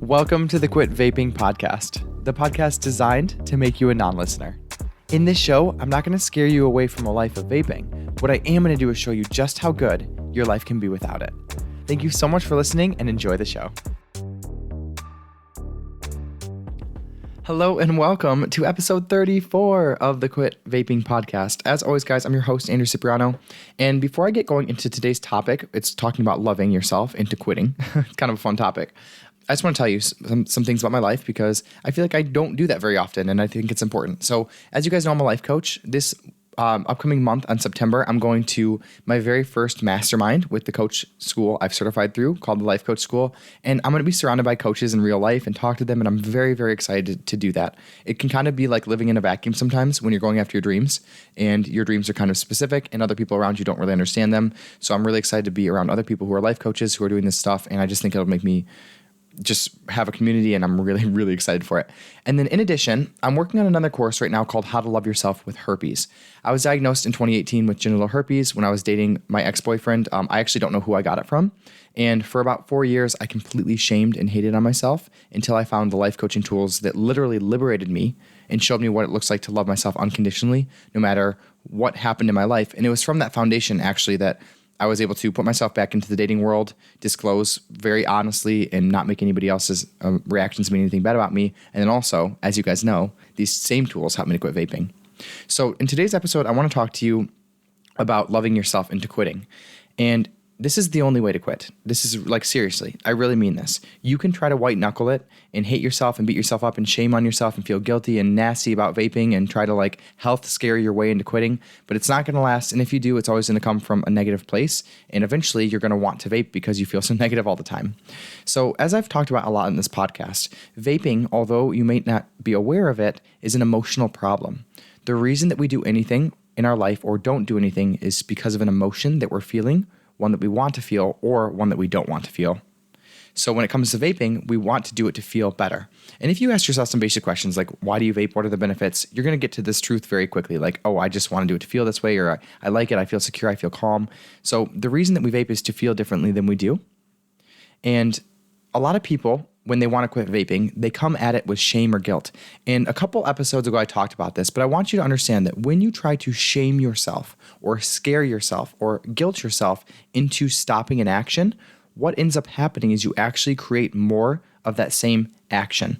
Welcome to the Quit Vaping podcast, the podcast designed to make you a non-listener. In this show, I'm not going to scare you away from a life of vaping. What I am going to do is show you just how good your life can be without it. Thank you so much for listening and enjoy the show. Hello and welcome to episode 34 of the Quit Vaping podcast. As always, guys, I'm your host, Andrew Cipriano. And before I get going into today's topic, it's talking about loving yourself into quitting. It's kind of a fun topic. I just want to tell you some things about my life because I feel like I don't do that very often, and I think it's important. So as you guys know, I'm a life coach. This upcoming month on September, I'm going to my very first mastermind with the coach school I've certified through called the Life Coach School. And I'm going to be surrounded by coaches in real life and talk to them. And I'm very, very excited to do that. It can kind of be like living in a vacuum sometimes when you're going after your dreams and your dreams are kind of specific and other people around you don't really understand them. So I'm really excited to be around other people who are life coaches who are doing this stuff. And I just think it'll make me just have a community, and I'm really, really excited for it. And then in addition, I'm working on another course right now called How to Love Yourself with Herpes. I was diagnosed in 2018 with genital herpes when I was dating my ex-boyfriend. I actually don't know who I got it from. And for about 4 years, I completely shamed and hated on myself until I found the life coaching tools that literally liberated me and showed me what it looks like to love myself unconditionally, no matter what happened in my life. And it was from that foundation, actually, that I was able to put myself back into the dating world, disclose very honestly, and not make anybody else's reactions mean anything bad about me. And then also, as you guys know, these same tools help me to quit vaping. So in today's episode, I want to talk to you about loving yourself into quitting. And this is the only way to quit. This is like, seriously, I really mean this. You can try to white knuckle it and hate yourself and beat yourself up and shame on yourself and feel guilty and nasty about vaping and try to like health scare your way into quitting, but it's not going to last. And if you do, it's always going to come from a negative place. And eventually you're going to want to vape because you feel so negative all the time. So as I've talked about a lot in this podcast, vaping, although you may not be aware of it, is an emotional problem. The reason that we do anything in our life or don't do anything is because of an emotion that we're feeling, one that we want to feel or one that we don't want to feel. So when it comes to vaping, we want to do it to feel better. And if you ask yourself some basic questions like, why do you vape? What are the benefits? You're going to get to this truth very quickly. Like, oh, I just want to do it to feel this way, or I like it. I feel secure. I feel calm. So the reason that we vape is to feel differently than we do. And a lot of people, when they want to quit vaping, they come at it with shame or guilt. And a couple episodes ago, I talked about this, but I want you to understand that when you try to shame yourself or scare yourself or guilt yourself into stopping an action, what ends up happening is you actually create more of that same action.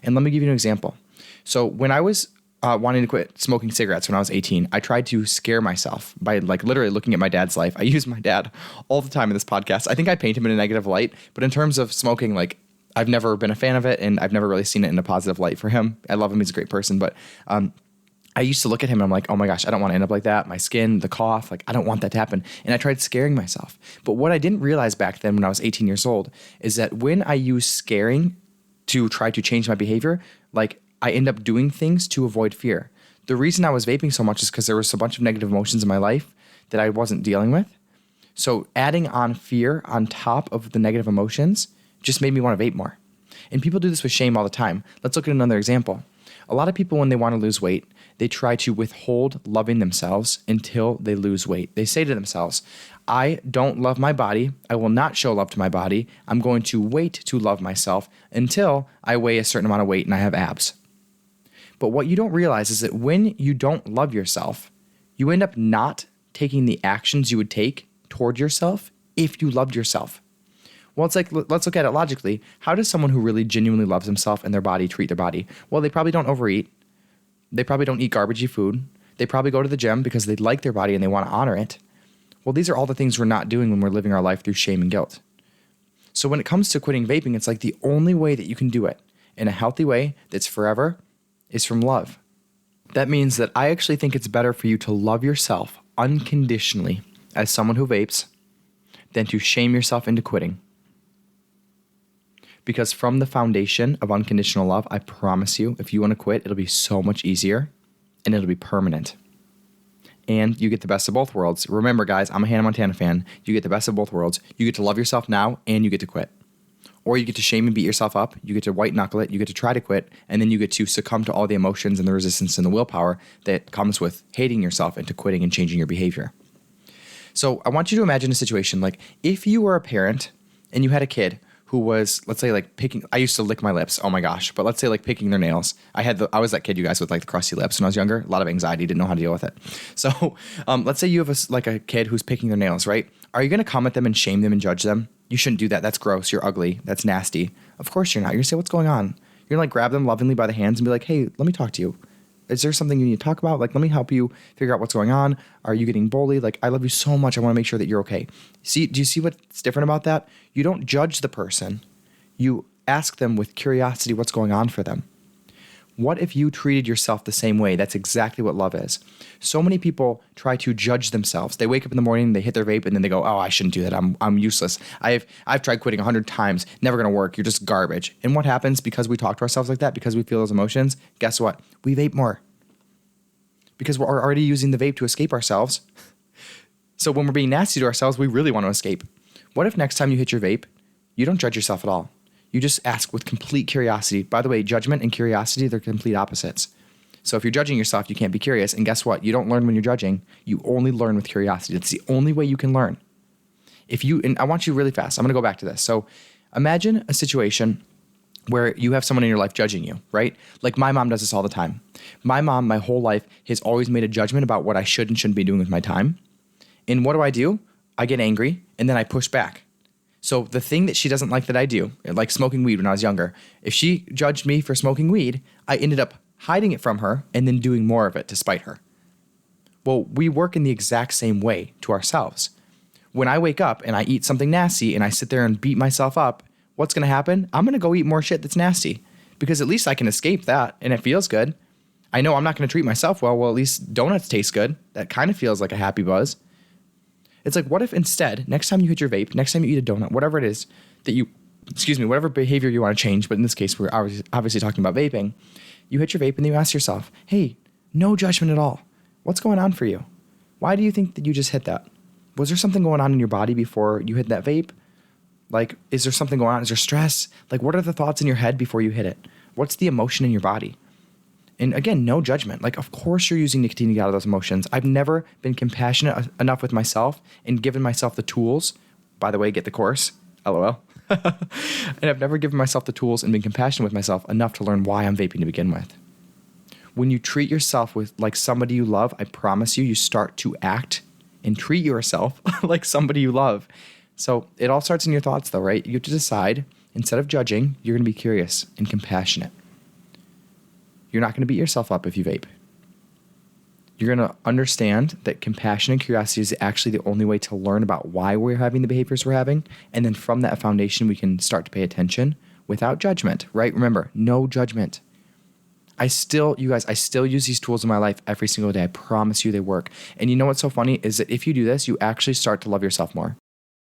And let me give you an example. So when I was wanting to quit smoking cigarettes when I was 18, I tried to scare myself by like literally looking at my dad's life. I use my dad all the time in this podcast. I think I paint him in a negative light, but in terms of smoking, like, I've never been a fan of it, and I've never really seen it in a positive light for him. I love him. He's a great person. But I used to look at him and I'm like, oh my gosh, I don't want to end up like that. My skin, the cough, like I don't want that to happen. And I tried scaring myself. But what I didn't realize back then when I was 18 years old is that when I use scaring to try to change my behavior, like I end up doing things to avoid fear. The reason I was vaping so much is because there was a bunch of negative emotions in my life that I wasn't dealing with. So adding on fear on top of the negative emotions just made me want to vape more. And people do this with shame all the time. Let's look at another example. A lot of people, when they want to lose weight, they try to withhold loving themselves until they lose weight. They say to themselves, I don't love my body. I will not show love to my body. I'm going to wait to love myself until I weigh a certain amount of weight and I have abs. But what you don't realize is that when you don't love yourself, you end up not taking the actions you would take toward yourself if you loved yourself. Well, it's like, let's look at it logically. How does someone who really genuinely loves himself and their body treat their body? Well, they probably don't overeat. They probably don't eat garbagey food. They probably go to the gym because they like their body and they want to honor it. Well, these are all the things we're not doing when we're living our life through shame and guilt. So when it comes to quitting vaping, it's like the only way that you can do it in a healthy way that's forever is from love. That means that I actually think it's better for you to love yourself unconditionally as someone who vapes than to shame yourself into quitting. Because from the foundation of unconditional love, I promise you, if you want to quit, it'll be so much easier and it'll be permanent. And you get the best of both worlds. Remember, guys, I'm a Hannah Montana fan. You get the best of both worlds. You get to love yourself now and you get to quit. Or you get to shame and beat yourself up. You get to white knuckle it. You get to try to quit. And then you get to succumb to all the emotions and the resistance and the willpower that comes with hating yourself into quitting and changing your behavior. So I want you to imagine a situation like if you were a parent and you had a kid who was, let's say, like picking, I used to lick my lips. Oh my gosh. But let's say like picking their nails. I was that kid, you guys, with like the crusty lips when I was younger. A lot of anxiety, didn't know how to deal with it. So let's say you have a kid who's picking their nails, right? Are you going to come at them and shame them and judge them? You shouldn't do that. That's gross. You're ugly. That's nasty. Of course you're not. You're going to say, what's going on? You're going to like grab them lovingly by the hands and be like, hey, let me talk to you. Is there something you need to talk about? Like, let me help you figure out what's going on. Are you getting bullied? Like, I love you so much. I want to make sure that you're okay. See, do you see what's different about that? You don't judge the person. You ask them with curiosity what's going on for them. What if you treated yourself the same way? That's exactly what love is. So many people try to judge themselves. They wake up in the morning, they hit their vape, and then they go, oh, I shouldn't do that. I'm useless. I've tried quitting 100 times. Never going to work. You're just garbage. And what happens because we talk to ourselves like that, because we feel those emotions? Guess what? We vape more. Because we're already using the vape to escape ourselves. So when we're being nasty to ourselves, we really want to escape. What if next time you hit your vape, you don't judge yourself at all? You just ask with complete curiosity. By the way, judgment and curiosity, they're complete opposites. So if you're judging yourself, you can't be curious. And guess what? You don't learn when you're judging. You only learn with curiosity. That's the only way you can learn. And I want you really fast. I'm going to go back to this. So imagine a situation where you have someone in your life judging you, right? Like my mom does this all the time. My mom, my whole life, has always made a judgment about what I should and shouldn't be doing with my time. And what do? I get angry and then I push back. So the thing that she doesn't like that I do, like smoking weed when I was younger, if she judged me for smoking weed, I ended up hiding it from her and then doing more of it to spite her. Well, we work in the exact same way to ourselves. When I wake up and I eat something nasty and I sit there and beat myself up, what's going to happen? I'm going to go eat more shit that's nasty because at least I can escape that and it feels good. I know I'm not going to treat myself well. Well, at least donuts taste good. That kind of feels like a happy buzz. It's like, what if instead, next time you hit your vape, next time you eat a donut, whatever it is that whatever behavior you want to change, but in this case, we're obviously talking about vaping, you hit your vape and then you ask yourself, hey, no judgment at all. What's going on for you? Why do you think that you just hit that? Was there something going on in your body before you hit that vape? Like, is there something going on? Is there stress? Like, what are the thoughts in your head before you hit it? What's the emotion in your body? And again, no judgment. Like, of course you're using nicotine to get out of those emotions. I've never been compassionate enough with myself and given myself the tools. By the way, get the course. LOL. And I've never given myself the tools and been compassionate with myself enough to learn why I'm vaping to begin with. When you treat yourself with like somebody you love, I promise you start to act and treat yourself like somebody you love. So it all starts in your thoughts though, right? You have to decide, instead of judging, you're going to be curious and compassionate. You're not going to beat yourself up if you vape. You're going to understand that compassion and curiosity is actually the only way to learn about why we're having the behaviors we're having. And then from that foundation, we can start to pay attention without judgment, right? Remember, no judgment. I still use these tools in my life every single day. I promise you they work. And you know what's so funny is that if you do this, you actually start to love yourself more.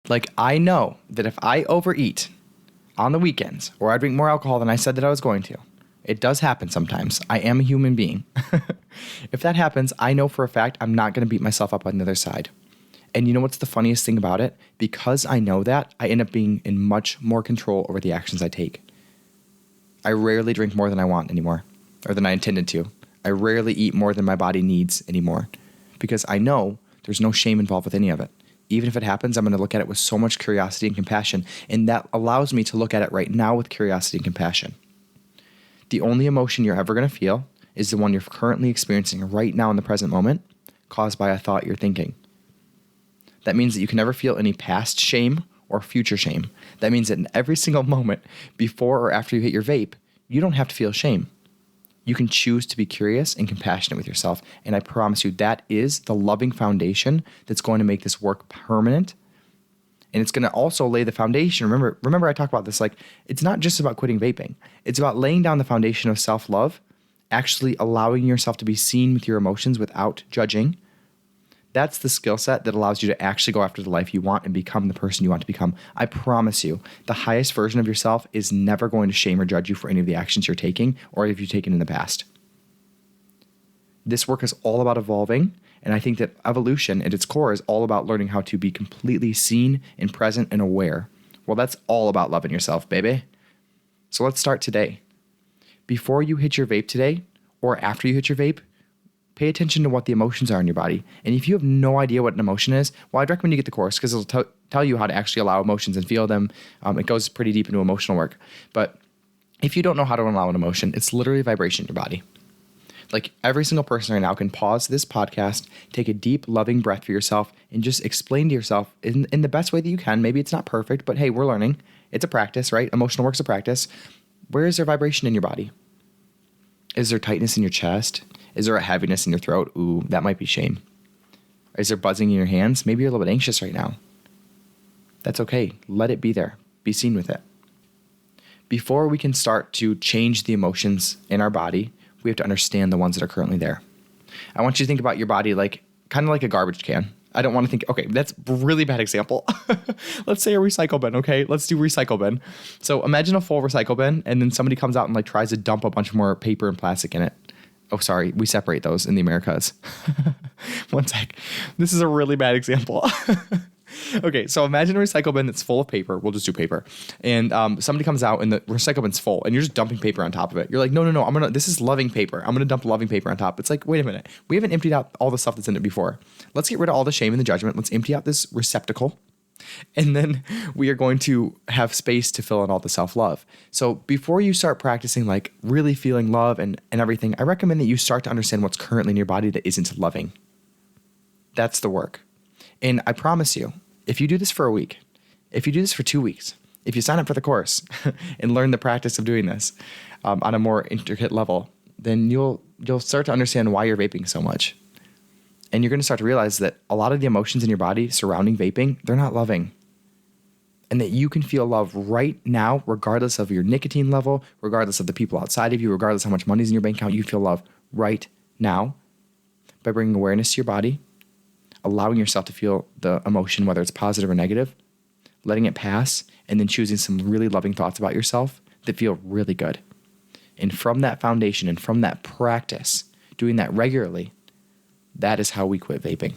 Like, I know that if I overeat on the weekends or I drink more alcohol than I said that I was going to, it does happen sometimes. I am a human being. If that happens, I know for a fact I'm not going to beat myself up on the other side. And you know what's the funniest thing about it? Because I know that, I end up being in much more control over the actions I take. I rarely drink more than I want anymore, or than I intended to. I rarely eat more than my body needs anymore, because I know there's no shame involved with any of it. Even if it happens, I'm going to look at it with so much curiosity and compassion, and that allows me to look at it right now with curiosity and compassion. The only emotion you're ever going to feel is the one you're currently experiencing right now in the present moment, caused by a thought you're thinking. That means that you can never feel any past shame or future shame. That means that in every single moment, before or after you hit your vape, you don't have to feel shame. You can choose to be curious and compassionate with yourself. And I promise you, that is the loving foundation that's going to make this work permanent. And it's going to also lay the foundation. Remember I talk about this, like, it's not just about quitting vaping. It's about laying down the foundation of self-love, actually allowing yourself to be seen with your emotions without judging. That's the skill set that allows you to actually go after the life you want and become the person you want to become. I promise you, the highest version of yourself is never going to shame or judge you for any of the actions you're taking or if you've taken in the past. This work is all about evolving. And I think that evolution at its core is all about learning how to be completely seen and present and aware. Well, that's all about loving yourself, baby. So let's start today. Before you hit your vape today, or after you hit your vape, Pay attention to what the emotions are in your body. And if you have no idea what an emotion is, well, I'd recommend you get the course because it'll tell you how to actually allow emotions and feel them. It goes pretty deep into emotional work. But if you don't know how to allow an emotion, it's literally vibration in your body. Like every single person right now can pause this podcast, take a deep, loving breath for yourself, and just explain to yourself in the best way that you can. Maybe it's not perfect, but hey, we're learning. It's a practice, right? Emotional work's a practice. Where is there vibration in your body? Is there tightness in your chest? Is there a heaviness in your throat? Ooh, that might be shame. Is there buzzing in your hands? Maybe you're a little bit anxious right now. That's okay. Let it be there. Be seen with it. Before we can start to change the emotions in our body, we have to understand the ones that are currently there. I want you to think about your body like kind of like a garbage can. I don't want to think, okay, that's a really bad example. Let's say a recycle bin, okay? Let's do recycle bin. So imagine a full recycle bin and then somebody comes out and like tries to dump a bunch more paper and plastic in it. Oh, sorry, we separate those in the Americas. One sec. This is a really bad example. Okay, so imagine a recycle bin that's full of paper. We'll just do paper. And somebody comes out and the recycle bin's full and you're just dumping paper on top of it. You're like, no, this is loving paper. I'm gonna dump loving paper on top. It's like, wait a minute. We haven't emptied out all the stuff that's in it before. Let's get rid of all the shame and the judgment. Let's empty out this receptacle. And then we are going to have space to fill in all the self-love. So before you start practicing like really feeling love and everything, I recommend that you start to understand what's currently in your body that isn't loving. That's the work. And I promise you, if you do this for a week, if you do this for 2 weeks, if you sign up for the course and learn the practice of doing this on a more intricate level, then you'll start to understand why you're vaping so much. And you're going to start to realize that a lot of the emotions in your body surrounding vaping, they're not loving. And that you can feel love right now, regardless of your nicotine level, regardless of the people outside of you, regardless how much money's in your bank account, you feel love right now by bringing awareness to your body, allowing yourself to feel the emotion, whether it's positive or negative, letting it pass, and then choosing some really loving thoughts about yourself that feel really good. And from that foundation and from that practice, doing that regularly, that is how we quit vaping.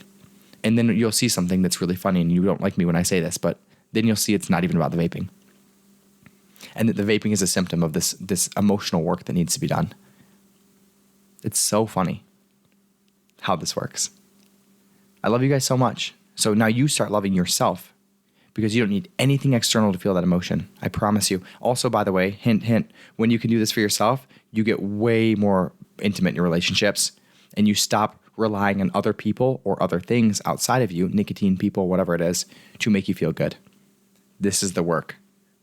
And then you'll see something that's really funny, and you don't like me when I say this, but then you'll see it's not even about the vaping. And that the vaping is a symptom of this emotional work that needs to be done. It's so funny how this works. I love you guys so much. So now you start loving yourself because you don't need anything external to feel that emotion. I promise you. Also, by the way, hint, hint, when you can do this for yourself, you get way more intimate in your relationships and you stop relying on other people or other things outside of you, nicotine, people, whatever it is, to make you feel good. This is the work.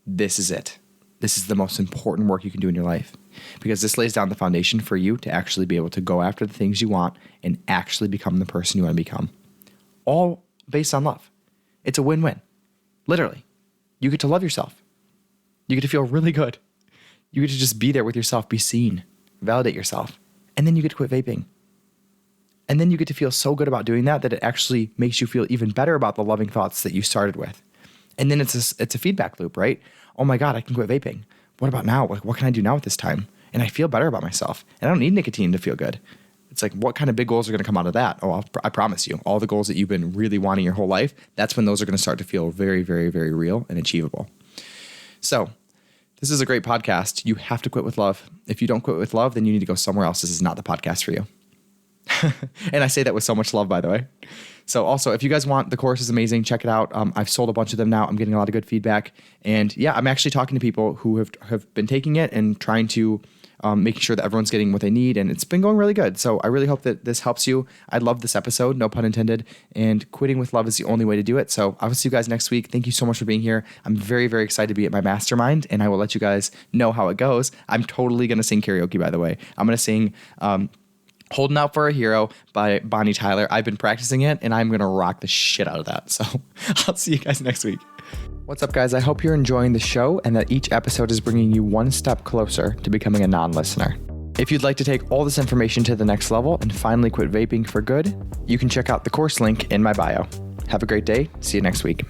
This is it. This is the most important work you can do in your life because this lays down the foundation for you to actually be able to go after the things you want and actually become the person you want to become. All based on love. It's a win-win. Literally. You get to love yourself. You get to feel really good. You get to just be there with yourself, be seen, validate yourself. And then you get to quit vaping. And then you get to feel so good about doing that it actually makes you feel even better about the loving thoughts that you started with. And then it's a feedback loop, right? Oh my God, I can quit vaping. What about now? Like, what can I do now at this time? And I feel better about myself. And I don't need nicotine to feel good. It's like, what kind of big goals are going to come out of that? Oh, I promise you, all the goals that you've been really wanting your whole life, that's when those are going to start to feel very, very, very real and achievable. So this is a great podcast. You have to quit with love. If you don't quit with love, then you need to go somewhere else. This is not the podcast for you. And I say that with so much love, by the way. So also, if you guys want, the course is amazing. Check it out. I've sold a bunch of them now. I'm getting a lot of good feedback. And yeah, I'm actually talking to people who have been taking it and trying to making sure that everyone's getting what they need. And it's been going really good. So I really hope that this helps you. I love this episode, no pun intended. And quitting with love is the only way to do it. So I will see you guys next week. Thank you so much for being here. I'm very, very excited to be at my mastermind. And I will let you guys know how it goes. I'm totally going to sing karaoke, by the way. I'm going to sing Holding Out for a Hero by Bonnie Tyler. I've been practicing it and I'm going to rock the shit out of that. So I'll see you guys next week. What's up, guys? I hope you're enjoying the show and that each episode is bringing you one step closer to becoming a non-listener. If you'd like to take all this information to the next level and finally quit vaping for good, you can check out the course link in my bio. Have a great day. See you next week.